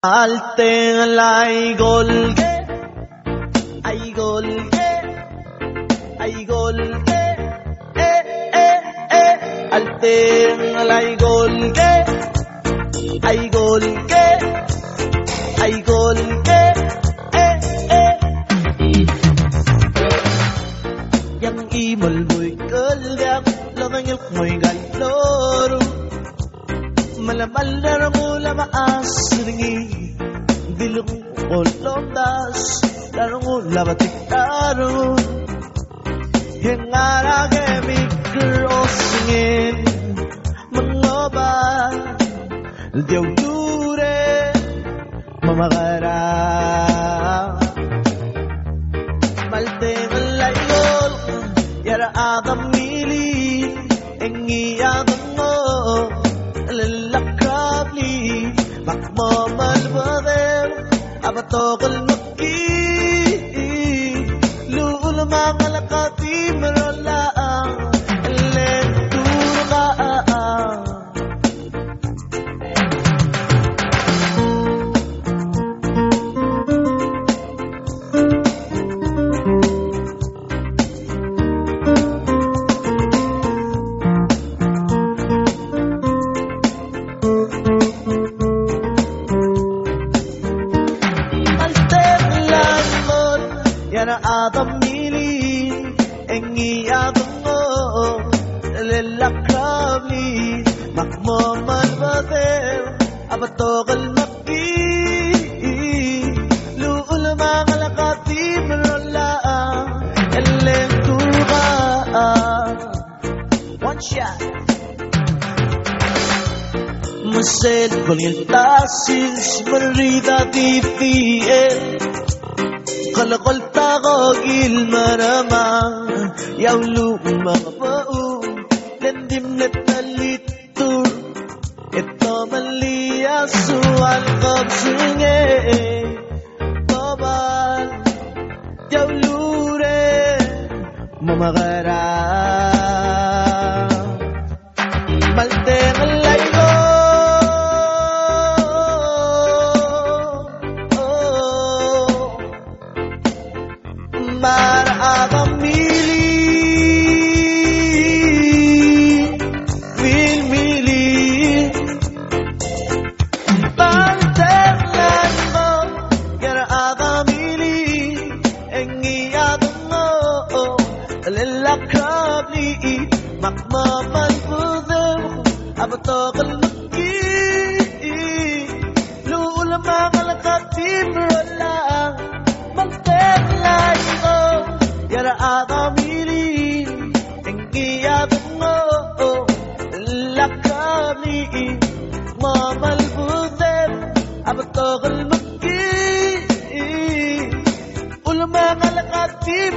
Alten ay golge, ay golge, ay golge, alten ay golge, ay golge, ay golge, yang imol mo'y kalyak, lang ang mo'y galoro. Malamal na mula maas ringi dilong kolondas darong ulabatik taro hengarage mikrosingin mengoba diyaw dure mamakara malteng laygol yara agamili engi agamo للقابلي مقمام البذر أبطاق المكي لول ما غلقاتي مرولا اللي تورغا Yana adamili engi adamo lilakabli makmum albader abatog almaki luul magalakati mrola elenturba one shot مسل كل التاسيس مريضة تيفيه خلق الطاغوغ المرمى يولو مغباو لندم نتاليتور اتوم اللي يسوع القبسنة طبال يولو ري ممغرا ملتين الليلو Mara agamili, mili, pantelan mo, yara agamili, engi adamo, lilakabli, makmaman pudem, abatok almaki, luul magalakati mrola, pantelan yara agamili engi adamo lakami mamal budem abatog almaki ulama kalakatim